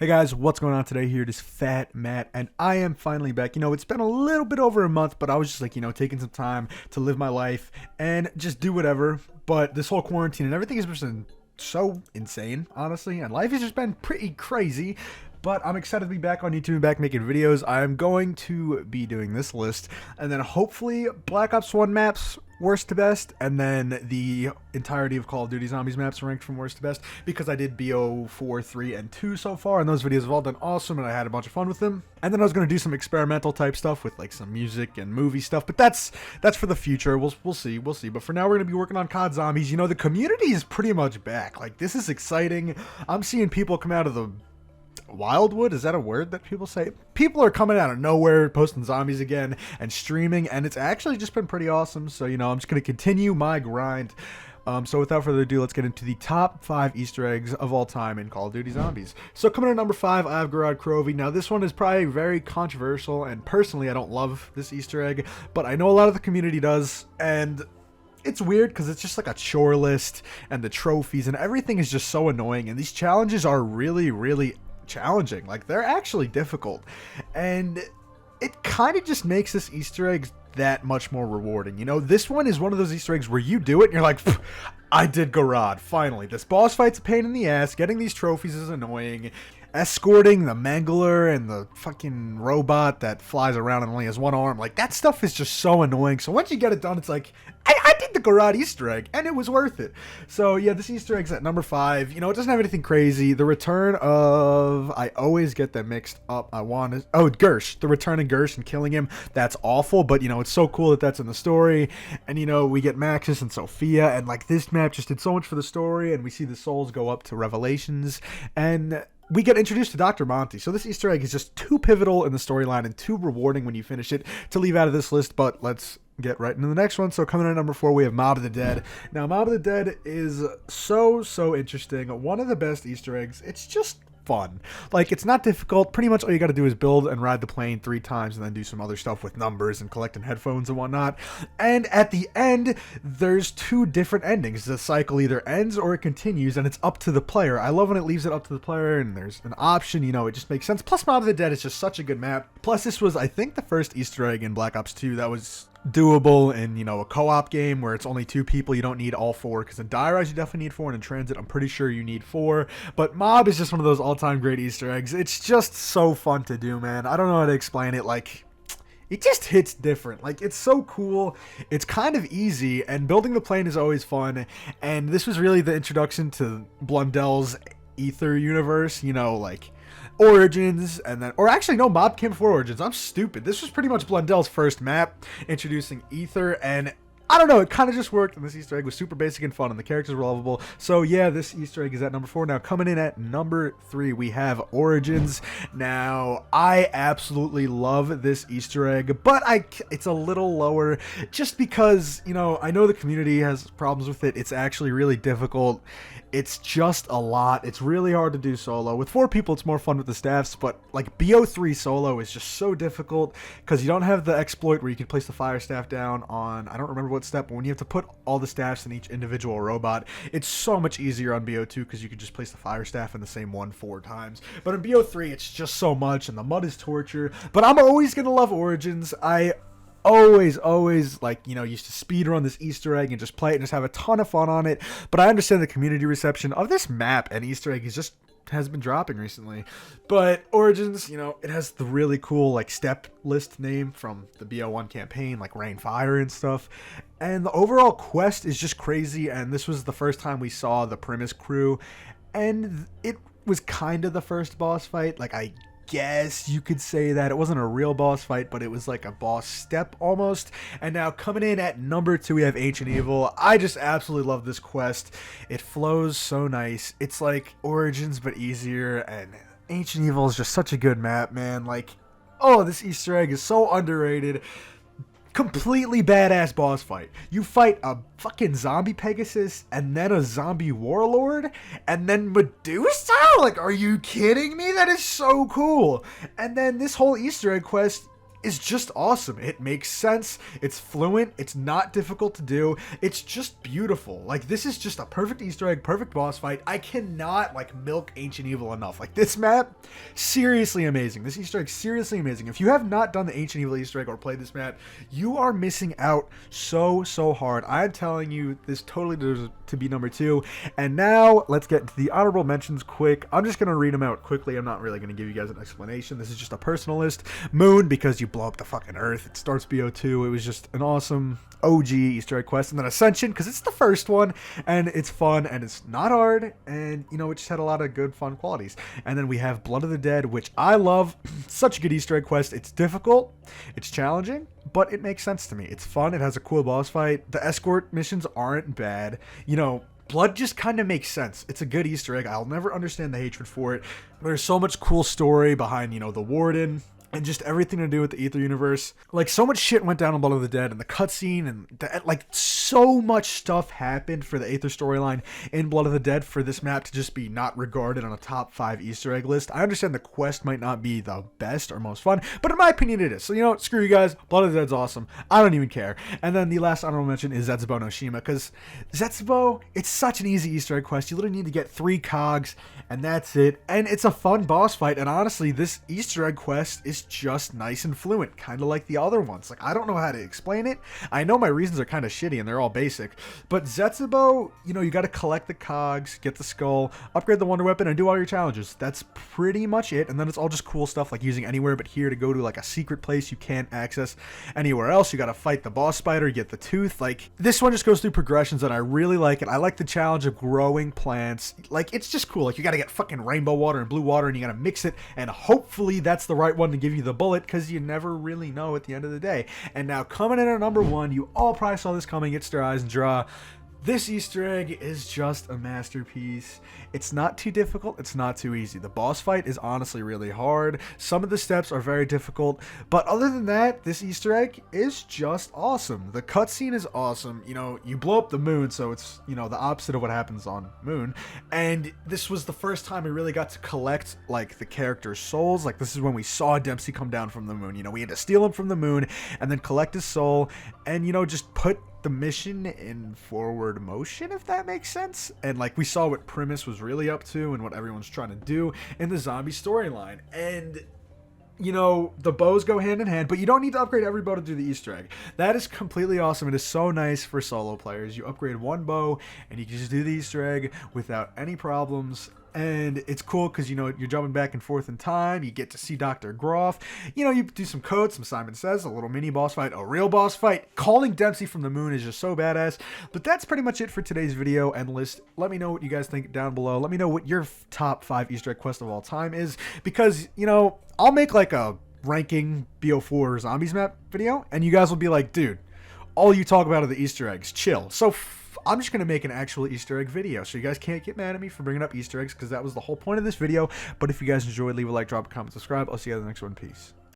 Hey guys, what's going on today? Here it is Fat Matt, and I am finally back. It's been a little bit over a month, but I was just like, taking some time to live my life and just do whatever. But this whole quarantine and everything has been so insane, honestly, and life has just been pretty crazy. But I'm excited to be back on YouTube and back making videos. I'm going to be doing this list, and then hopefully Black Ops 1 maps worst to best, and then the entirety of Call of Duty Zombies maps ranked from worst to best, because I did BO4, 3, and 2 so far, and those videos have all done awesome, and I had a bunch of fun with them. And then I was going to do some experimental type stuff with like some music and movie stuff, but that's for the future. We'll see. But for now, we're going to be working on COD Zombies. The community is pretty much back. Like, this is exciting. I'm seeing people come out of the Wildwood, is that a word that people say? People are coming out of nowhere, posting zombies again and streaming, and it's actually just been pretty awesome. So, I'm just going to continue my grind. So without further ado, let's get into the top 5 Easter eggs of all time in Call of Duty Zombies. So coming in at number 5, I have Gorod Krovi. Now this one is probably very controversial, and personally I don't love this Easter egg, but I know a lot of the community does, and it's weird because it's just like a chore list, and the trophies and everything is just so annoying, and these challenges are really challenging. Like, they're actually difficult, and it kind of just makes this Easter egg that much more rewarding. This one is one of those Easter eggs where you do it and you're like, I did Gorod, finally. This boss fight's a pain in the ass, getting these trophies is annoying, escorting the Mangler and the fucking robot that flies around and only has one arm, like, that stuff is just so annoying. So once you get it done, it's like, I did the Gorod Easter egg, and it was worth it. So yeah, this Easter egg's at number 5. It doesn't have anything crazy. The return of, I always get them mixed up. Gersh. The return of Gersh and killing him, that's awful, but it's so cool that that's in the story. And we get Maxis and Sophia, and like, this map just did so much for the story, and we see the souls go up to Revelations, and we get introduced to Dr. Monty. So this Easter egg is just too pivotal in the storyline and too rewarding when you finish it to leave out of this list, but let's get right into the next one. So coming in at number 4, we have Mob of the Dead. Now, Mob of the Dead is so interesting. One of the best Easter eggs. It's just fun. Like, it's not difficult. Pretty much all you got to do is build and ride the plane 3 times and then do some other stuff with numbers and collecting headphones and whatnot. And at the end, there's 2 different endings. The cycle either ends or it continues, and it's up to the player. I love when it leaves it up to the player and there's an option, it just makes sense. Plus, Mob of the Dead is just such a good map. Plus, this was, I think, the first Easter egg in Black Ops 2 that was doable in, a co-op game where it's only 2 people. You don't need all 4, because in Die Rise you definitely need 4, and in Transit I'm pretty sure you need 4. But Mob is just one of those all-time great Easter eggs. It's just so fun to do, man. I don't know how to explain it. Like, it just hits different. Like, it's so cool. It's kind of easy, and building the plane is always fun. And this was really the introduction to Blundell's Ether universe, like Origins, and then, or actually no, Mob came before Origins. I'm stupid. This was pretty much Blundell's first map, introducing Ether, and I don't know, it kind of just worked, and this Easter egg was super basic and fun, and the characters were lovable. So yeah, this Easter egg is at number 4. Now, coming in at number 3, we have Origins. Now, I absolutely love this Easter egg, but it's a little lower, just because, I know the community has problems with it. It's actually really difficult. It's just a lot. It's really hard to do solo. With 4 people, it's more fun with the staffs, but like BO3 solo is just so difficult because you don't have the exploit where you can place the fire staff down on, I don't remember what step, but when you have to put all the staffs in each individual robot, it's so much easier on BO2 because you can just place the fire staff in the same one 4 times. But in BO3, it's just so much, and the mud is torture. But I'm always going to love Origins. I always like, used to speedrun this Easter egg and just play it and just have a ton of fun on it. But I understand the community reception of this map and Easter egg has been dropping recently. But Origins, it has the really cool like step list name from the BO1 campaign, like Rain Fire and stuff. And the overall quest is just crazy, and this was the first time we saw the Primus crew, and it was kind of the first boss fight. Like, I guess you could say that. It wasn't a real boss fight, but it was like a boss step almost. And now coming in at number 2, we have Ancient Evil. I just absolutely love this quest. It flows so nice. It's like Origins but easier, and Ancient Evil is just such a good map, man. Like, oh, this Easter egg is so underrated. Completely badass boss fight. You fight a fucking zombie Pegasus, and then a zombie Warlord, and then Medusa? Like, are you kidding me? That is so cool. And then this whole Easter egg quest, is just awesome. It makes sense. It's fluent. It's not difficult to do. It's just beautiful. Like, this is just a perfect Easter egg, perfect boss fight. I cannot, like, milk Ancient Evil enough. Like, this map, seriously amazing. This Easter egg, seriously amazing. If you have not done the Ancient Evil Easter egg or played this map, you are missing out so hard. I'm telling you, this totally deserves to be number 2. And now, let's get into the honorable mentions quick. I'm just going to read them out quickly. I'm not really going to give you guys an explanation. This is just a personal list. Moon, because you blow up the fucking Earth. It starts BO2. It was just an awesome OG Easter egg quest. And then Ascension, because it's the first one, and it's fun, and it's not hard, and, you know, it just had a lot of good, fun qualities. And then we have Blood of the Dead, which I love. Such a good Easter egg quest. It's difficult. It's challenging, but it makes sense to me. It's fun. It has a cool boss fight. The escort missions aren't bad. You know, Blood just kind of makes sense. It's a good Easter egg. I'll never understand the hatred for it. There's so much cool story behind, you know, the Warden, and just everything to do with the Aether universe. Like, so much shit went down on Blood of the Dead, and the cutscene, and like, so much stuff happened for the Aether storyline in Blood of the Dead for this map to just be not regarded on a top 5 Easter egg list. I understand the quest might not be the best or most fun, but in my opinion it is. So, you know, screw you guys. Blood of the Dead's awesome. I don't even care. And then the last honorable mention is Zetsubo no Shima, because Zetsubo, it's such an easy Easter egg quest. You literally need to get 3 cogs, and that's it. And it's a fun boss fight, and honestly, this Easter egg quest is just nice and fluent, kind of like the other ones. Like, I don't know how to explain it. I know my reasons are kind of shitty and they're all basic, but Zetsubo, you know, you got to collect the cogs, get the skull, upgrade the wonder weapon, and do all your challenges. That's pretty much it. And then it's all just cool stuff like using anywhere but here to go to like a secret place you can't access anywhere else. You got to fight the boss spider, get the tooth. Like, this one just goes through progressions and I really like it. I like the challenge of growing plants. Like, it's just cool. Like, you got to get fucking rainbow water and blue water, and you got to mix it, and hopefully that's the right one to give you the bullet, because you never really know at the end of the day. And now coming in at number 1, you all probably saw this coming. It's Stir Eyes and Draw. This Easter egg is just a masterpiece. It's not too difficult. It's not too easy. The boss fight is honestly really hard. Some of the steps are very difficult. But other than that, this Easter egg is just awesome. The cutscene is awesome. You know, you blow up the moon, so it's, you know, the opposite of what happens on Moon. And this was the first time we really got to collect, like, the character's souls. Like, this is when we saw Dempsey come down from the moon. You know, we had to steal him from the moon and then collect his soul and, you know, just put the mission in forward motion, if that makes sense. And like, we saw what Primus was really up to and what everyone's trying to do in the zombie storyline. And, you know, the bows go hand in hand, but you don't need to upgrade every bow to do the Easter egg. That is completely awesome. It is so nice for solo players. You upgrade one bow and you can just do the Easter egg without any problems. And it's cool because, you know, you're jumping back and forth in time. You get to see Dr. Groff. You know, you do some codes, some Simon Says, a little mini boss fight, a real boss fight. Calling Dempsey from the moon is just so badass. But that's pretty much it for today's video and list. Let me know what you guys think down below. Let me know what your top 5 Easter egg quest of all time is. Because, you know, I'll make like a ranking BO4 zombies map video. And you guys will be like, dude, all you talk about are the Easter eggs. Chill. So I'm just going to make an actual Easter egg video, so you guys can't get mad at me for bringing up Easter eggs, because that was the whole point of this video. But if you guys enjoyed, leave a like, drop a comment, subscribe. I'll see you guys in the next one. Peace.